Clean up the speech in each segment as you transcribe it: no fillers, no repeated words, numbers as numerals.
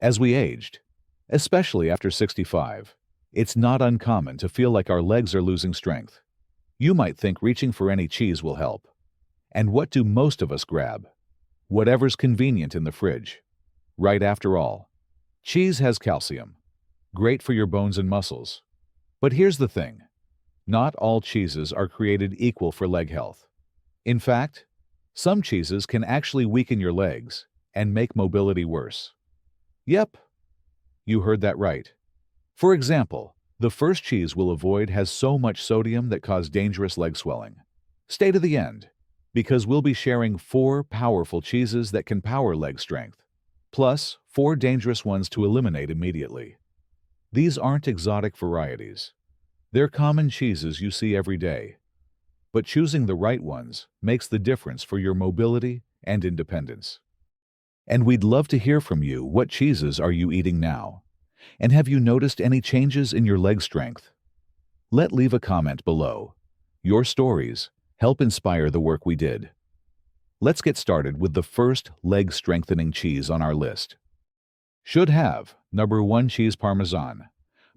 As we aged, especially after 65, it's not uncommon to feel like our legs are losing strength. You might think reaching for any cheese will help. And what do most of us grab? Whatever's convenient in the fridge. Right, after all, cheese has calcium, great for your bones and muscles. But here's the thing. Not all cheeses are created equal for leg health. In fact, some cheeses can actually weaken your legs and make mobility worse. Yep, you heard that right. For example, the first cheese we'll avoid has so much sodium that causes dangerous leg swelling. Stay to the end, because we'll be sharing 4 powerful cheeses that can power leg strength, plus 4 dangerous ones to eliminate immediately. These aren't exotic varieties. They're common cheeses you see every day. But choosing the right ones makes the difference for your mobility and independence. And we'd love to hear from you. What cheeses are you eating now? And have you noticed any changes in your leg strength? Leave a comment below. Your stories help inspire the work we did. Let's get started with the first leg strengthening cheese on our list. Should have, number 1, cheese Parmesan.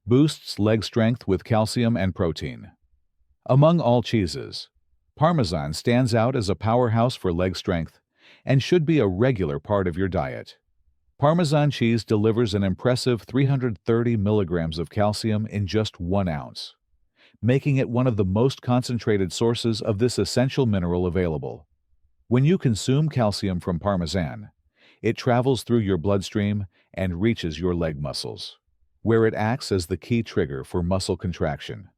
Boosts leg strength with calcium and protein. Among all cheeses, Parmesan stands out as a powerhouse for leg strength and should be a regular part of your diet. Parmesan cheese delivers an impressive 330 milligrams of calcium in just 1 ounce, making it one of the most concentrated sources of this essential mineral available. When you consume calcium from Parmesan, it travels through your bloodstream and reaches your leg muscles, where it acts as the key trigger for muscle contraction.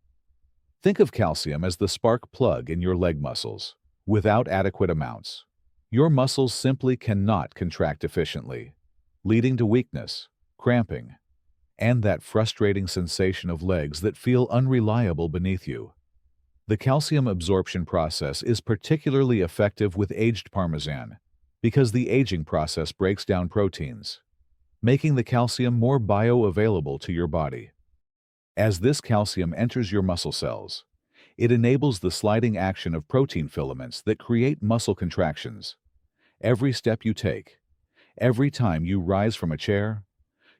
Think of calcium as the spark plug in your leg muscles. Without adequate amounts, your muscles simply cannot contract efficiently, leading to weakness, cramping, and that frustrating sensation of legs that feel unreliable beneath you. The calcium absorption process is particularly effective with aged Parmesan because the aging process breaks down proteins, making the calcium more bioavailable to your body. As this calcium enters your muscle cells, it enables the sliding action of protein filaments that create muscle contractions. Every step you take, every time you rise from a chair,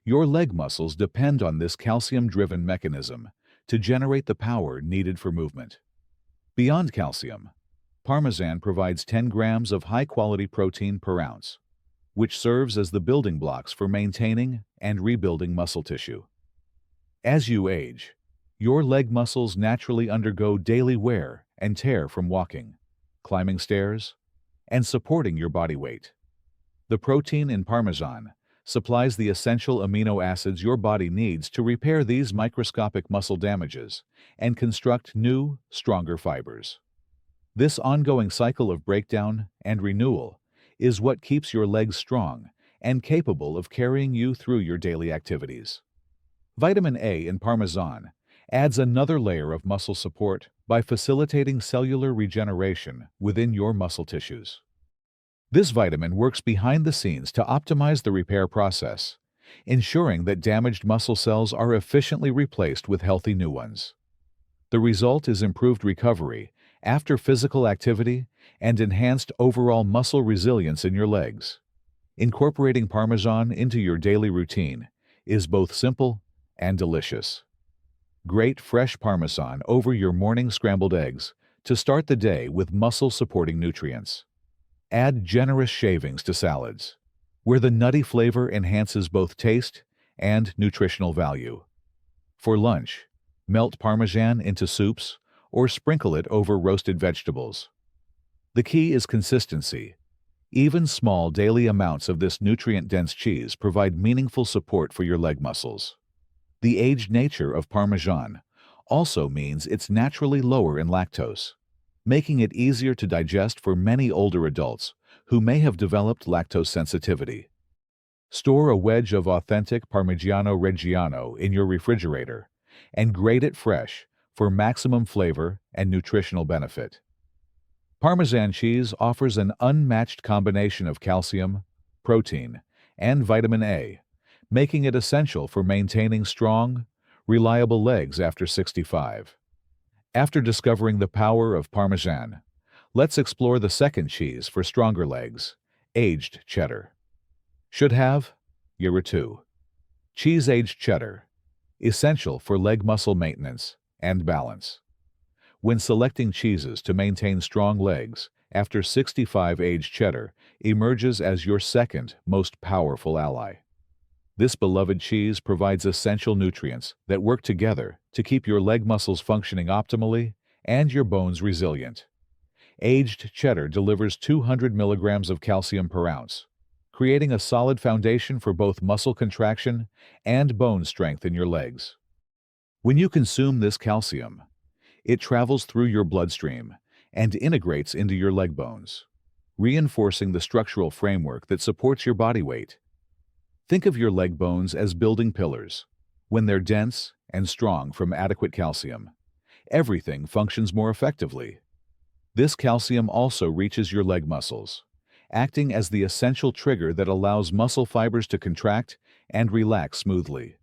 your leg muscles depend on this calcium-driven mechanism to generate the power needed for movement. Beyond calcium, Parmesan provides 10 grams of high-quality protein per ounce, which serves as the building blocks for maintaining and rebuilding muscle tissue. As you age, your leg muscles naturally undergo daily wear and tear from walking, climbing stairs, and supporting your body weight. The protein in Parmesan supplies the essential amino acids your body needs to repair these microscopic muscle damages and construct new, stronger fibers. This ongoing cycle of breakdown and renewal is what keeps your legs strong and capable of carrying you through your daily activities. Vitamin A in Parmesan adds another layer of muscle support by facilitating cellular regeneration within your muscle tissues. This vitamin works behind the scenes to optimize the repair process, ensuring that damaged muscle cells are efficiently replaced with healthy new ones. The result is improved recovery after physical activity and enhanced overall muscle resilience in your legs. Incorporating Parmesan into your daily routine is both simple and delicious. Grate fresh Parmesan over your morning scrambled eggs to start the day with muscle-supporting nutrients. Add generous shavings to salads, where the nutty flavor enhances both taste and nutritional value. For lunch, melt Parmesan into soups or sprinkle it over roasted vegetables. The key is consistency. Even small daily amounts of this nutrient-dense cheese provide meaningful support for your leg muscles. The aged nature of Parmesan also means it's naturally lower in lactose, making it easier to digest for many older adults who may have developed lactose sensitivity. Store a wedge of authentic Parmigiano Reggiano in your refrigerator and grate it fresh for maximum flavor and nutritional benefit. Parmesan cheese offers an unmatched combination of calcium, protein, and vitamin A, making it essential for maintaining strong, reliable legs after 65. After discovering the power of Parmesan, let's explore the second cheese for stronger legs, aged cheddar. Should have, year or 2. Cheese-aged cheddar, essential for leg muscle maintenance and balance. When selecting cheeses to maintain strong legs, after 65 aged cheddar emerges as your second most powerful ally. This beloved cheese provides essential nutrients that work together to keep your leg muscles functioning optimally and your bones resilient. Aged cheddar delivers 200 milligrams of calcium per ounce, creating a solid foundation for both muscle contraction and bone strength in your legs. When you consume this calcium, it travels through your bloodstream and integrates into your leg bones, reinforcing the structural framework that supports your body weight. Think of your leg bones as building pillars. When they're dense and strong from adequate calcium, everything functions more effectively. This calcium also reaches your leg muscles, acting as the essential trigger that allows muscle fibers to contract and relax smoothly,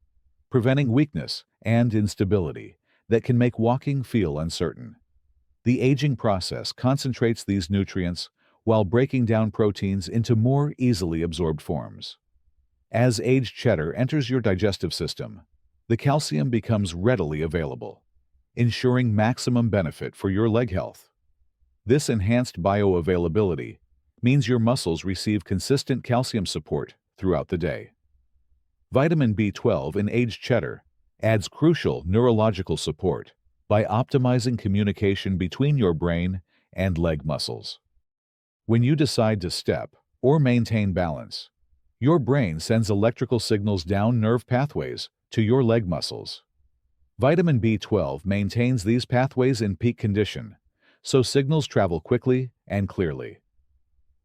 preventing weakness and instability that can make walking feel uncertain. The aging process concentrates these nutrients while breaking down proteins into more easily absorbed forms. As aged cheddar enters your digestive system, the calcium becomes readily available, ensuring maximum benefit for your leg health. This enhanced bioavailability means your muscles receive consistent calcium support throughout the day. Vitamin B12 in aged cheddar adds crucial neurological support by optimizing communication between your brain and leg muscles. When you decide to step or maintain balance, your brain sends electrical signals down nerve pathways to your leg muscles. Vitamin B12 maintains these pathways in peak condition, so signals travel quickly and clearly.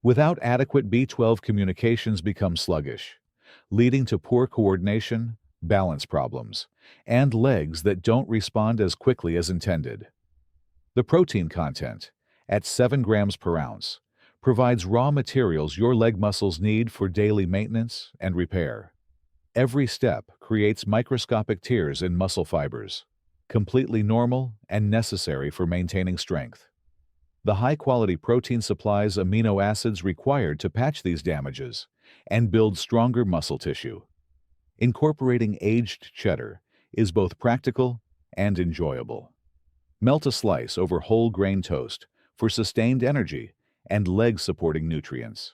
Without adequate B12, communications become sluggish, leading to poor coordination, balance problems, and legs that don't respond as quickly as intended. The protein content, at 7 grams per ounce, provides raw materials your leg muscles need for daily maintenance and repair. Every step creates microscopic tears in muscle fibers, completely normal and necessary for maintaining strength. The high-quality protein supplies amino acids required to patch these damages and build stronger muscle tissue. Incorporating aged cheddar is both practical and enjoyable. Melt a slice over whole grain toast for sustained energy and leg-supporting nutrients.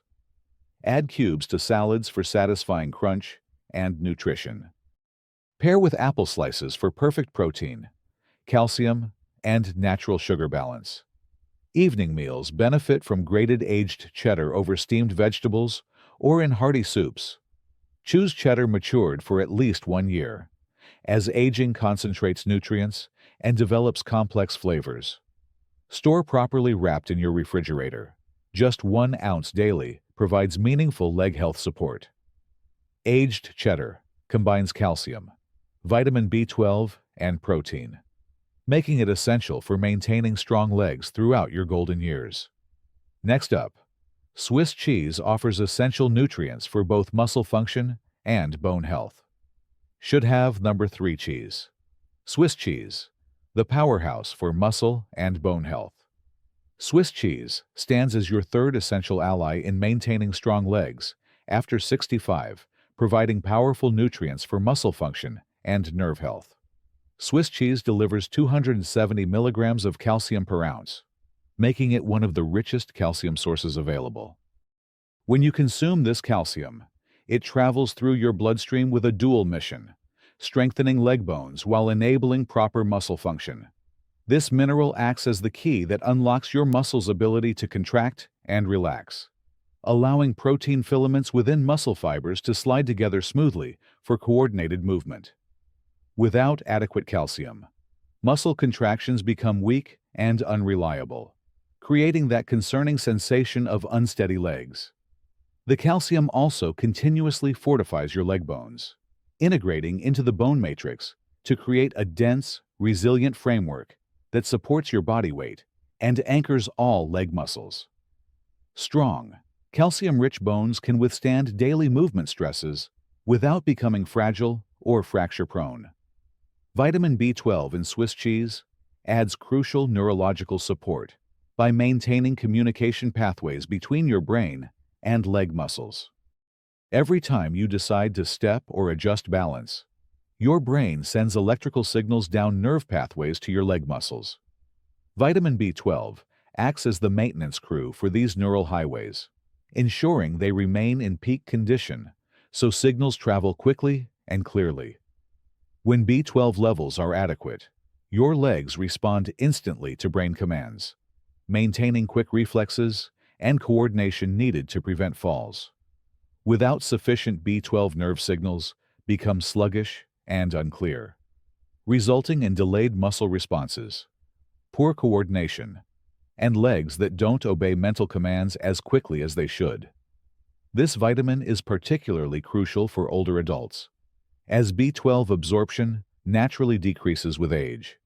Add cubes to salads for satisfying crunch and nutrition. Pair with apple slices for perfect protein, calcium, and natural sugar balance. Evening meals benefit from grated aged cheddar over steamed vegetables or in hearty soups. Choose cheddar matured for at least 1 year, as aging concentrates nutrients and develops complex flavors. Store properly wrapped in your refrigerator. Just 1 ounce daily provides meaningful leg health support. Aged cheddar combines calcium, vitamin B12, and protein, making it essential for maintaining strong legs throughout your golden years. Next up, Swiss cheese offers essential nutrients for both muscle function and bone health. Should have number 3 cheese. Swiss cheese, the powerhouse for muscle and bone health. Swiss cheese stands as your third essential ally in maintaining strong legs after 65, providing powerful nutrients for muscle function and nerve health. Swiss cheese delivers 270 milligrams of calcium per ounce, making it one of the richest calcium sources available. When you consume this calcium, it travels through your bloodstream with a dual mission, strengthening leg bones while enabling proper muscle function. This mineral acts as the key that unlocks your muscles' ability to contract and relax, allowing protein filaments within muscle fibers to slide together smoothly for coordinated movement. Without adequate calcium, muscle contractions become weak and unreliable, creating that concerning sensation of unsteady legs. The calcium also continuously fortifies your leg bones, integrating into the bone matrix to create a dense, resilient framework that supports your body weight and anchors all leg muscles. Strong, calcium-rich bones can withstand daily movement stresses without becoming fragile or fracture-prone. Vitamin B12 in Swiss cheese adds crucial neurological support by maintaining communication pathways between your brain and leg muscles. Every time you decide to step or adjust balance, your brain sends electrical signals down nerve pathways to your leg muscles. Vitamin B12 acts as the maintenance crew for these neural highways, ensuring they remain in peak condition so signals travel quickly and clearly. When B12 levels are adequate, your legs respond instantly to brain commands, maintaining quick reflexes and coordination needed to prevent falls. Without sufficient B12, nerve signals become sluggish and unclear, resulting in delayed muscle responses, poor coordination, and legs that don't obey mental commands as quickly as they should. This vitamin is particularly crucial for older adults, as B12 absorption naturally decreases with age.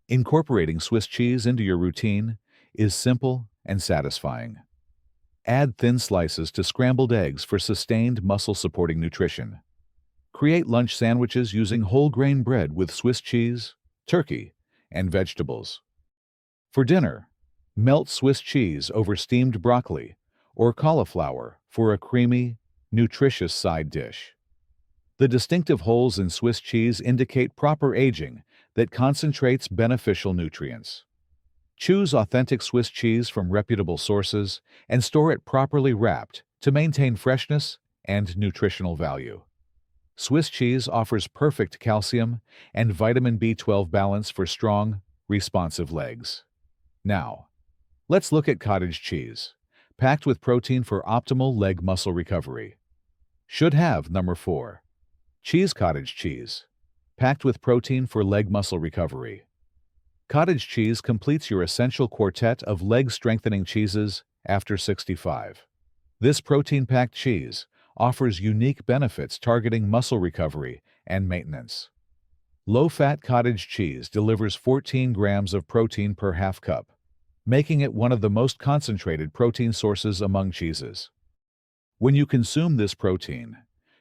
Incorporating Swiss cheese into your routine is simple and satisfying. Add thin slices to scrambled eggs for sustained muscle-supporting nutrition. Create lunch sandwiches using whole grain bread with Swiss cheese, turkey, and vegetables. For dinner, melt Swiss cheese over steamed broccoli or cauliflower for a creamy, nutritious side dish. The distinctive holes in Swiss cheese indicate proper aging that concentrates beneficial nutrients. Choose authentic Swiss cheese from reputable sources and store it properly wrapped to maintain freshness and nutritional value. Swiss cheese offers perfect calcium and vitamin B12 balance for strong, responsive legs. Now, let's look at cottage cheese, packed with protein for optimal leg muscle recovery. Should have number 4. Cheese cottage cheese, packed with protein for leg muscle recovery. Cottage cheese completes your essential quartet of leg-strengthening cheeses after 65. This protein-packed cheese offers unique benefits targeting muscle recovery and maintenance. Low-fat cottage cheese delivers 14 grams of protein per half cup, making it one of the most concentrated protein sources among cheeses. When you consume this protein,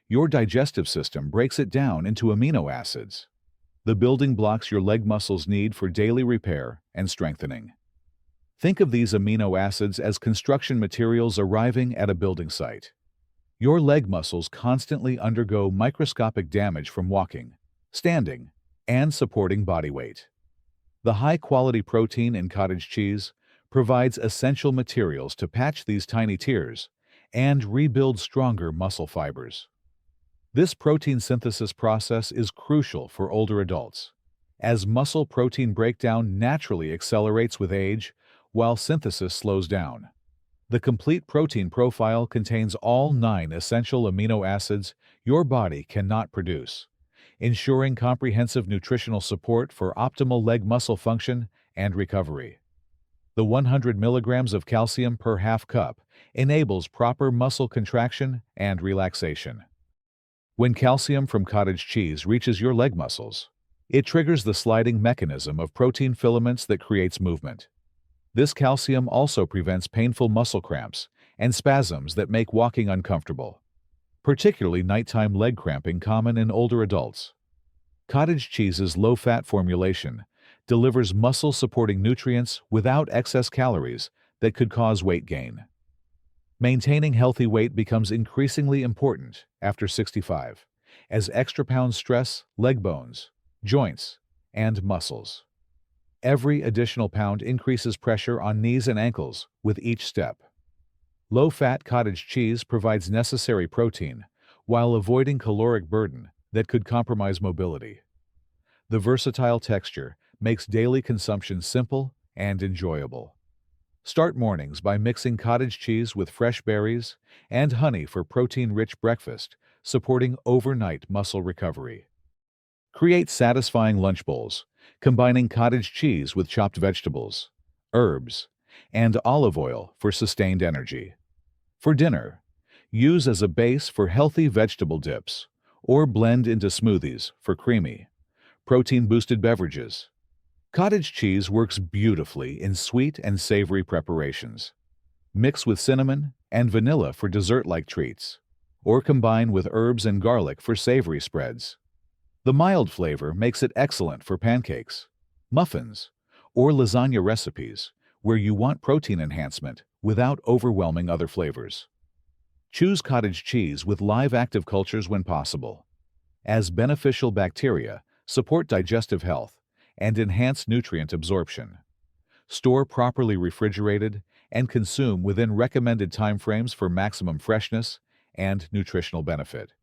your digestive system breaks it down into amino acids, the building blocks your leg muscles need for daily repair and strengthening. Think of these amino acids as construction materials arriving at a building site. Your leg muscles constantly undergo microscopic damage from walking, standing, and supporting body weight. The high-quality protein in cottage cheese provides essential materials to patch these tiny tears and rebuild stronger muscle fibers. This protein synthesis process is crucial for older adults, as muscle protein breakdown naturally accelerates with age while synthesis slows down. The complete protein profile contains all 9 essential amino acids your body cannot produce, ensuring comprehensive nutritional support for optimal leg muscle function and recovery. The 100 milligrams of calcium per half cup enables proper muscle contraction and relaxation. When calcium from cottage cheese reaches your leg muscles, it triggers the sliding mechanism of protein filaments that creates movement. This calcium also prevents painful muscle cramps and spasms that make walking uncomfortable, particularly nighttime leg cramping common in older adults. Cottage cheese's low-fat formulation delivers muscle-supporting nutrients without excess calories that could cause weight gain. Maintaining healthy weight becomes increasingly important after 65, as extra pounds stress leg bones, joints, and muscles. Every additional pound increases pressure on knees and ankles with each step. Low-fat cottage cheese provides necessary protein while avoiding caloric burden that could compromise mobility. The versatile texture makes daily consumption simple and enjoyable. Start mornings by mixing cottage cheese with fresh berries and honey for protein-rich breakfast, supporting overnight muscle recovery. Create satisfying lunch bowls, combining cottage cheese with chopped vegetables, herbs, and olive oil for sustained energy. For dinner, use as a base for healthy vegetable dips, or blend into smoothies for creamy, protein-boosted beverages. Cottage cheese works beautifully in sweet and savory preparations. Mix with cinnamon and vanilla for dessert-like treats, or combine with herbs and garlic for savory spreads. The mild flavor makes it excellent for pancakes, muffins, or lasagna recipes where you want protein enhancement without overwhelming other flavors. Choose cottage cheese with live active cultures when possible, as beneficial bacteria support digestive health and enhance nutrient absorption. Store properly refrigerated and consume within recommended timeframes for maximum freshness and nutritional benefit.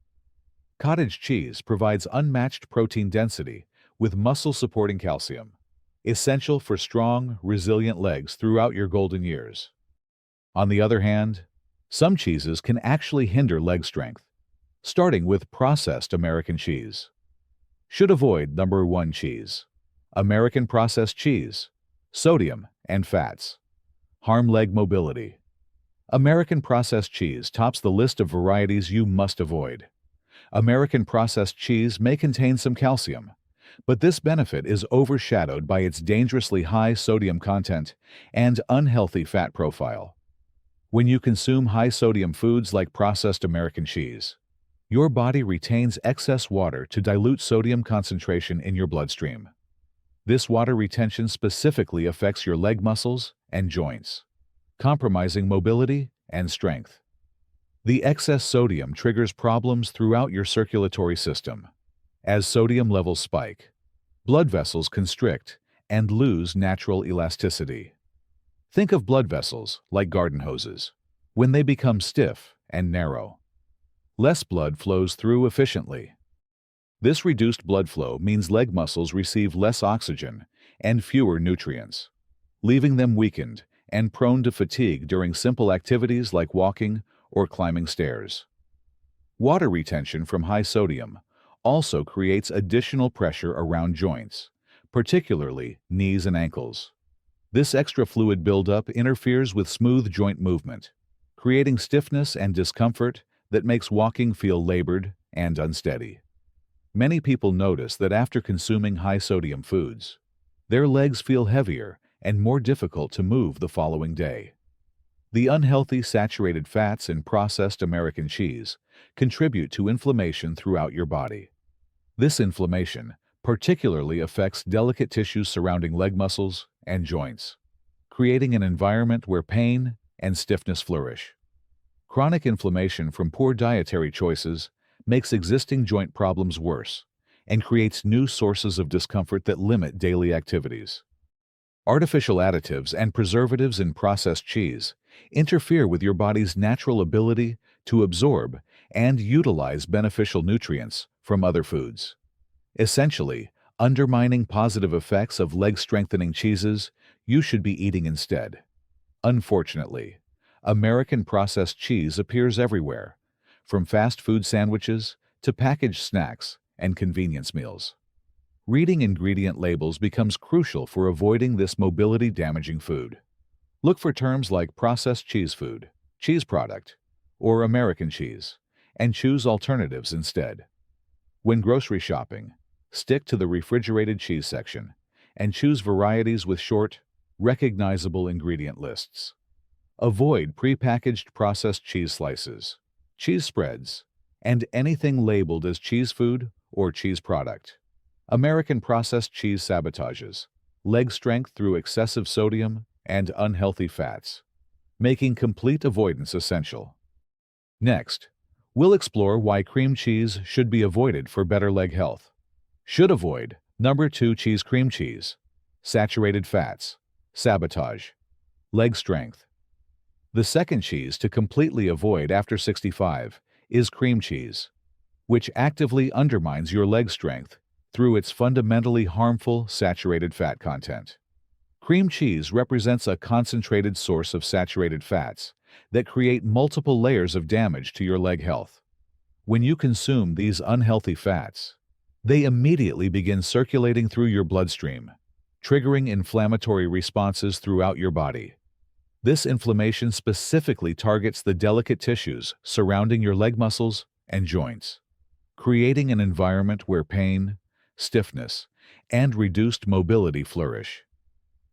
Cottage cheese provides unmatched protein density with muscle-supporting calcium, essential for strong, resilient legs throughout your golden years. On the other hand, some cheeses can actually hinder leg strength, starting with processed American cheese. Should avoid number 1 cheese. American processed cheese. Sodium and fats. Harm leg mobility. American processed cheese tops the list of varieties you must avoid. American processed cheese may contain some calcium, but this benefit is overshadowed by its dangerously high sodium content and unhealthy fat profile. When you consume high-sodium foods like processed American cheese, your body retains excess water to dilute sodium concentration in your bloodstream. This water retention specifically affects your leg muscles and joints, compromising mobility and strength. The excess sodium triggers problems throughout your circulatory system. As sodium levels spike, blood vessels constrict and lose natural elasticity. Think of blood vessels like garden hoses. When they become stiff and narrow, less blood flows through efficiently. This reduced blood flow means leg muscles receive less oxygen and fewer nutrients, leaving them weakened and prone to fatigue during simple activities like walking or climbing stairs. Water retention from high sodium also creates additional pressure around joints, particularly knees and ankles. This extra fluid buildup interferes with smooth joint movement, creating stiffness and discomfort that makes walking feel labored and unsteady. Many people notice that after consuming high-sodium foods, their legs feel heavier and more difficult to move the following day. The unhealthy saturated fats in processed American cheese contribute to inflammation throughout your body. This inflammation particularly affects delicate tissues surrounding leg muscles and joints, creating an environment where pain and stiffness flourish. Chronic inflammation from poor dietary choices makes existing joint problems worse and creates new sources of discomfort that limit daily activities. Artificial additives and preservatives in processed cheese interfere with your body's natural ability to absorb and utilize beneficial nutrients from other foods, essentially undermining positive effects of leg-strengthening cheeses you should be eating instead. Unfortunately, American processed cheese appears everywhere, from fast food sandwiches to packaged snacks and convenience meals. Reading ingredient labels becomes crucial for avoiding this mobility-damaging food. Look for terms like processed cheese food, cheese product, or American cheese, and choose alternatives instead. When grocery shopping, stick to the refrigerated cheese section and choose varieties with short, recognizable ingredient lists. Avoid prepackaged processed cheese slices, cheese spreads, and anything labeled as cheese food or cheese product. American processed cheese sabotages leg strength through excessive sodium and unhealthy fats, making complete avoidance essential. Next, we'll explore why cream cheese should be avoided for better leg health. Should avoid number 2 cheese cream cheese, saturated fats, sabotage, leg strength. The second cheese to completely avoid after 65 is cream cheese, which actively undermines your leg strength through its fundamentally harmful saturated fat content. Cream cheese represents a concentrated source of saturated fats that create multiple layers of damage to your leg health. When you consume these unhealthy fats, they immediately begin circulating through your bloodstream, triggering inflammatory responses throughout your body. This inflammation specifically targets the delicate tissues surrounding your leg muscles and joints, creating an environment where pain, stiffness, and reduced mobility flourish.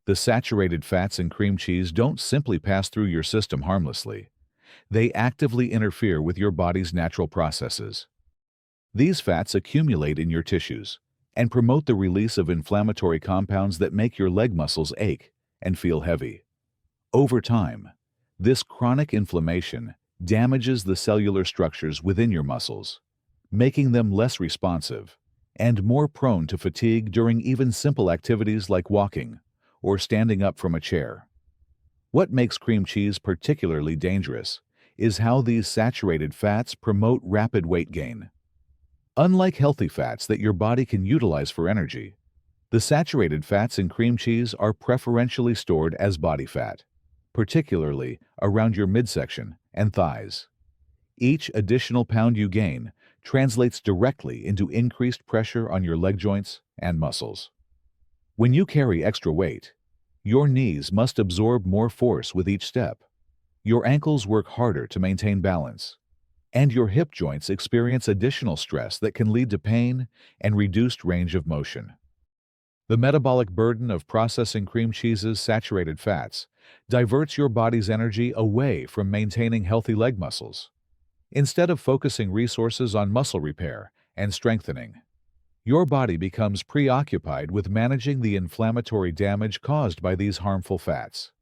The saturated fats in cream cheese don't simply pass through your system harmlessly. They actively interfere with your body's natural processes. These fats accumulate in your tissues and promote the release of inflammatory compounds that make your leg muscles ache and feel heavy. Over time, this chronic inflammation damages the cellular structures within your muscles, making them less responsive and more prone to fatigue during even simple activities like walking or standing up from a chair. What makes cream cheese particularly dangerous is how these saturated fats promote rapid weight gain. Unlike healthy fats that your body can utilize for energy, the saturated fats in cream cheese are preferentially stored as body fat, particularly around your midsection and thighs. Each additional pound you gain translates directly into increased pressure on your leg joints and muscles. When you carry extra weight, your knees must absorb more force with each step. Your ankles work harder to maintain balance, and your hip joints experience additional stress that can lead to pain and reduced range of motion. The metabolic burden of processing cream cheese's saturated fats diverts your body's energy away from maintaining healthy leg muscles. Instead of focusing resources on muscle repair and strengthening, your body becomes preoccupied with managing the inflammatory damage caused by these harmful fats.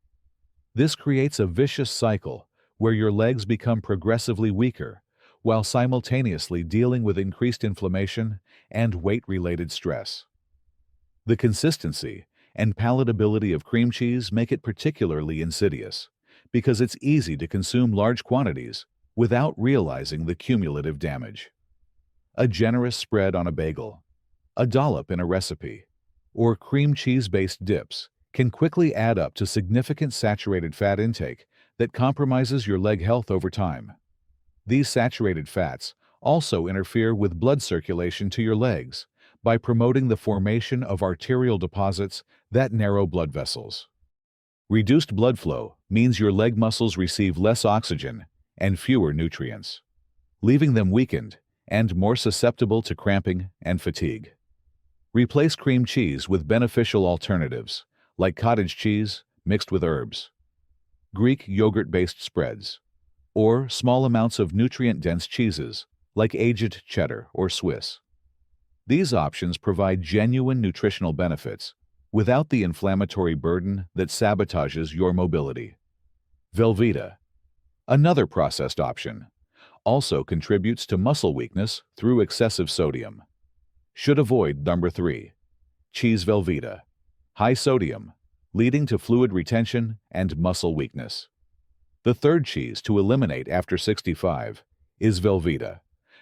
This creates a vicious cycle where your legs become progressively weaker while simultaneously dealing with increased inflammation and weight-related stress. The consistency and palatability of cream cheese make it particularly insidious because it's easy to consume large quantities without realizing the cumulative damage. A generous spread on a bagel, a dollop in a recipe, or cream cheese-based dips can quickly add up to significant saturated fat intake that compromises your leg health over time. These saturated fats also interfere with blood circulation to your legs by promoting the formation of arterial deposits that narrow blood vessels. Reduced blood flow means your leg muscles receive less oxygen and fewer nutrients, leaving them weakened and more susceptible to cramping and fatigue. Replace cream cheese with beneficial alternatives like cottage cheese mixed with herbs, Greek yogurt-based spreads, or small amounts of nutrient-dense cheeses like aged cheddar or Swiss. These options provide genuine nutritional benefits without the inflammatory burden that sabotages your mobility. Velveeta, another processed option, also contributes to muscle weakness through excessive sodium. Should avoid number 3, cheese Velveeta, high sodium, leading to fluid retention and muscle weakness. The third cheese to eliminate after 65 is Velveeta,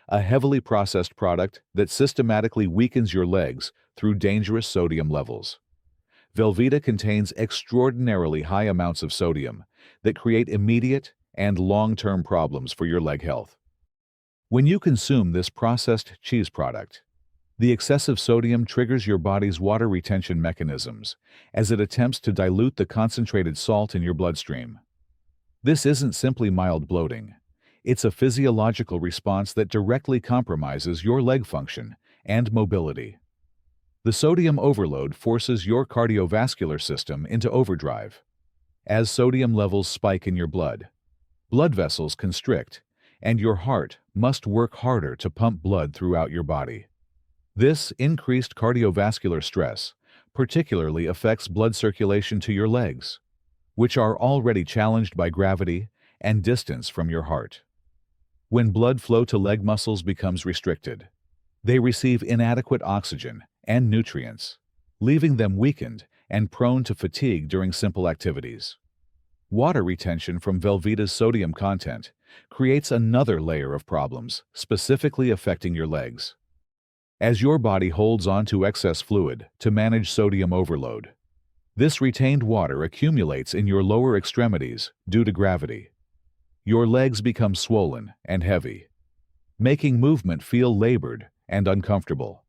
a heavily processed product that systematically weakens your legs through dangerous sodium levels. Velveeta contains extraordinarily high amounts of sodium that create immediate and long-term problems for your leg health. When you consume this processed cheese product, the excessive sodium triggers your body's water retention mechanisms as it attempts to dilute the concentrated salt in your bloodstream. This isn't simply mild bloating. It's a physiological response that directly compromises your leg function and mobility. The sodium overload forces your cardiovascular system into overdrive. As sodium levels spike in your blood vessels constrict, and your heart must work harder to pump blood throughout your body. This increased cardiovascular stress particularly affects blood circulation to your legs, which are already challenged by gravity and distance from your heart. When blood flow to leg muscles becomes restricted, they receive inadequate oxygen and nutrients, leaving them weakened and prone to fatigue during simple activities. Water retention from Velveeta's sodium content creates another layer of problems specifically affecting your legs. As your body holds on to excess fluid to manage sodium overload, this retained water accumulates in your lower extremities due to gravity. Your legs become swollen and heavy, making movement feel labored and uncomfortable.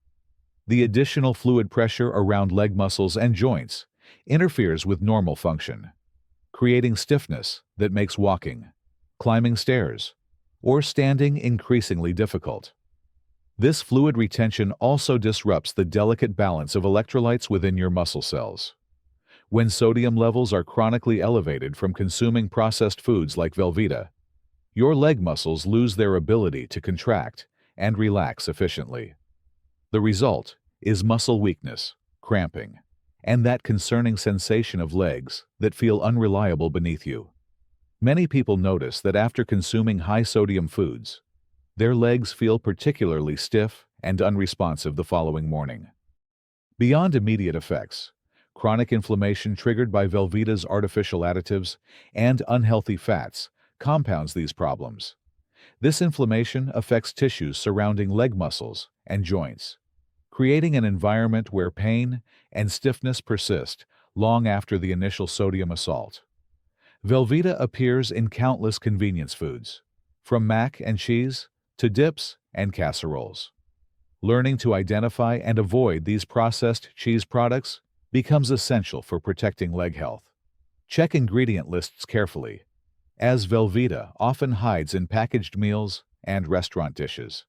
The additional fluid pressure around leg muscles and joints interferes with normal function, creating stiffness that makes walking, climbing stairs, or standing increasingly difficult. This fluid retention also disrupts the delicate balance of electrolytes within your muscle cells. When sodium levels are chronically elevated from consuming processed foods like Velveeta, your leg muscles lose their ability to contract and relax efficiently. The result is muscle weakness, cramping, and that concerning sensation of legs that feel unreliable beneath you. Many people notice that after consuming high-sodium foods, their legs feel particularly stiff and unresponsive the following morning. Beyond immediate effects, chronic inflammation triggered by Velveeta's artificial additives and unhealthy fats compounds these problems. This inflammation affects tissues surrounding leg muscles and joints, creating an environment where pain and stiffness persist long after the initial sodium assault. Velveeta appears in countless convenience foods, from mac and cheese to dips and casseroles. Learning to identify and avoid these processed cheese products becomes essential for protecting leg health. Check ingredient lists carefully, as Velveeta often hides in packaged meals and restaurant dishes.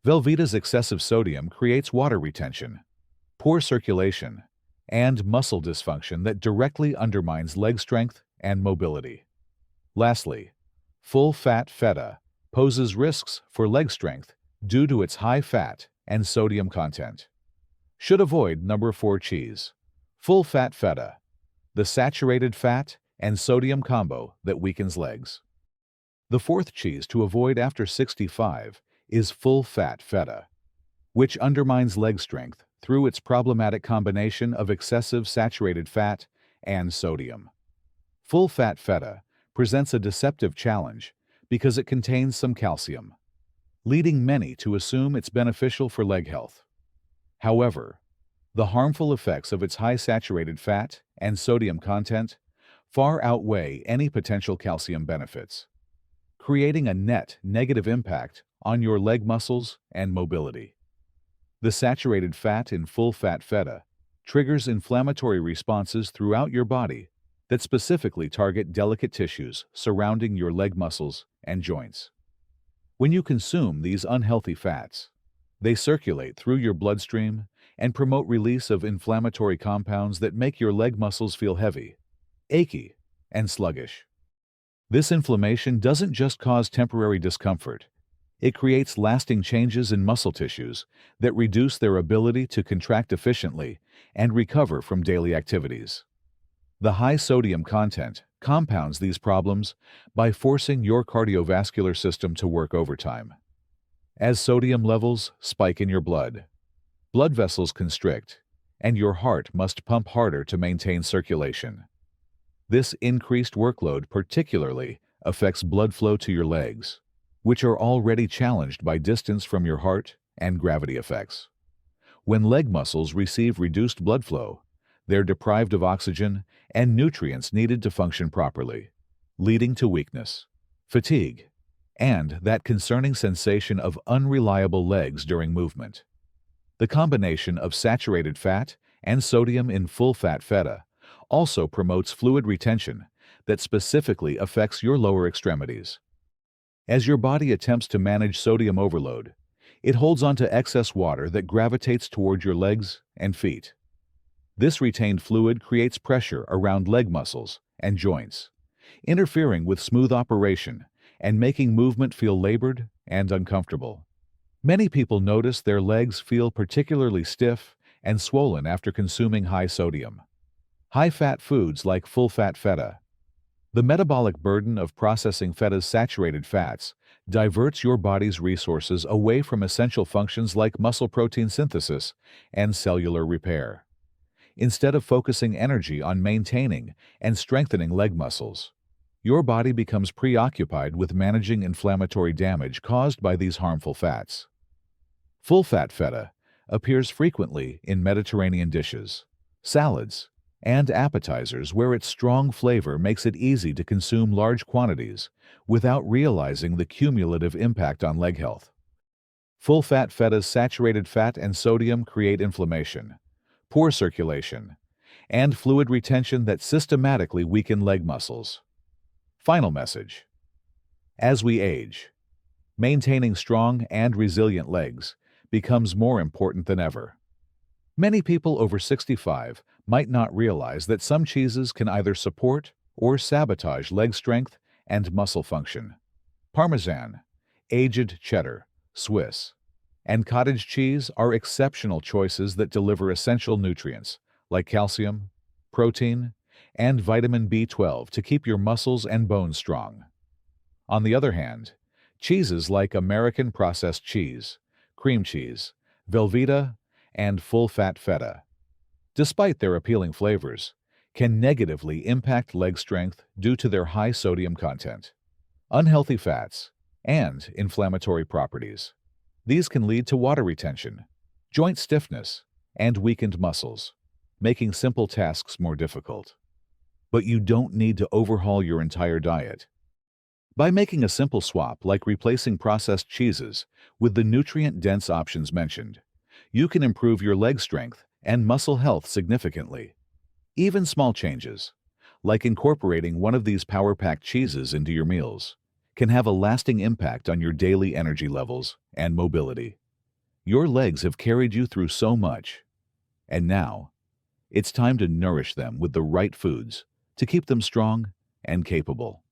Velveeta's excessive sodium creates water retention, poor circulation, and muscle dysfunction that directly undermines leg strength and mobility. Lastly, full-fat feta poses risks for leg strength due to its high fat and sodium content. Should avoid number 4 cheese. Full-fat feta, the saturated fat and sodium combo that weakens legs. The fourth cheese to avoid after 65 is full-fat feta, which undermines leg strength through its problematic combination of excessive saturated fat and sodium. Full-fat feta presents a deceptive challenge because it contains some calcium, leading many to assume it's beneficial for leg health. However, the harmful effects of its high saturated fat and sodium content far outweigh any potential calcium benefits, creating a net negative impact on your leg muscles and mobility. The saturated fat in full-fat feta triggers inflammatory responses throughout your body that specifically target delicate tissues surrounding your leg muscles and joints. When you consume these unhealthy fats, they circulate through your bloodstream and promote release of inflammatory compounds that make your leg muscles feel heavy, achy, and sluggish. This inflammation doesn't just cause temporary discomfort. It creates lasting changes in muscle tissues that reduce their ability to contract efficiently and recover from daily activities. The high sodium content compounds these problems by forcing your cardiovascular system to work overtime. As sodium levels spike in your blood vessels constrict, and your heart must pump harder to maintain circulation. This increased workload particularly affects blood flow to your legs, which are already challenged by distance from your heart and gravity effects. When leg muscles receive reduced blood flow, they're deprived of oxygen and nutrients needed to function properly, leading to weakness, fatigue, and that concerning sensation of unreliable legs during movement. The combination of saturated fat and sodium in full-fat feta also promotes fluid retention that specifically affects your lower extremities. As your body attempts to manage sodium overload, it holds onto excess water that gravitates toward your legs and feet. This retained fluid creates pressure around leg muscles and joints, interfering with smooth operation and making movement feel labored and uncomfortable. Many people notice their legs feel particularly stiff and swollen after consuming high sodium, high-fat foods like full-fat feta. The metabolic burden of processing feta's saturated fats diverts your body's resources away from essential functions like muscle protein synthesis and cellular repair. Instead of focusing energy on maintaining and strengthening leg muscles, your body becomes preoccupied with managing inflammatory damage caused by these harmful fats. Full-fat feta appears frequently in Mediterranean dishes, salads, and appetizers where its strong flavor makes it easy to consume large quantities without realizing the cumulative impact on leg health. Full-fat feta's saturated fat and sodium create inflammation, poor circulation, and fluid retention that systematically weaken leg muscles. Final message. As we age, maintaining strong and resilient legs becomes more important than ever. Many people over 65 might not realize that some cheeses can either support or sabotage leg strength and muscle function. Parmesan, aged cheddar, Swiss, and cottage cheese are exceptional choices that deliver essential nutrients like calcium, protein, and vitamin B12 to keep your muscles and bones strong. On the other hand, cheeses like American processed cheese, cream cheese, Velveeta, and full-fat feta, despite their appealing flavors, can negatively impact leg strength due to their high sodium content, unhealthy fats, and inflammatory properties. These can lead to water retention, joint stiffness, and weakened muscles, making simple tasks more difficult. But you don't need to overhaul your entire diet. By making a simple swap like replacing processed cheeses with the nutrient-dense options mentioned, you can improve your leg strength and muscle health significantly. Even small changes, like incorporating one of these power-packed cheeses into your meals, can have a lasting impact on your daily energy levels and mobility. Your legs have carried you through so much, and now it's time to nourish them with the right foods to keep them strong and capable.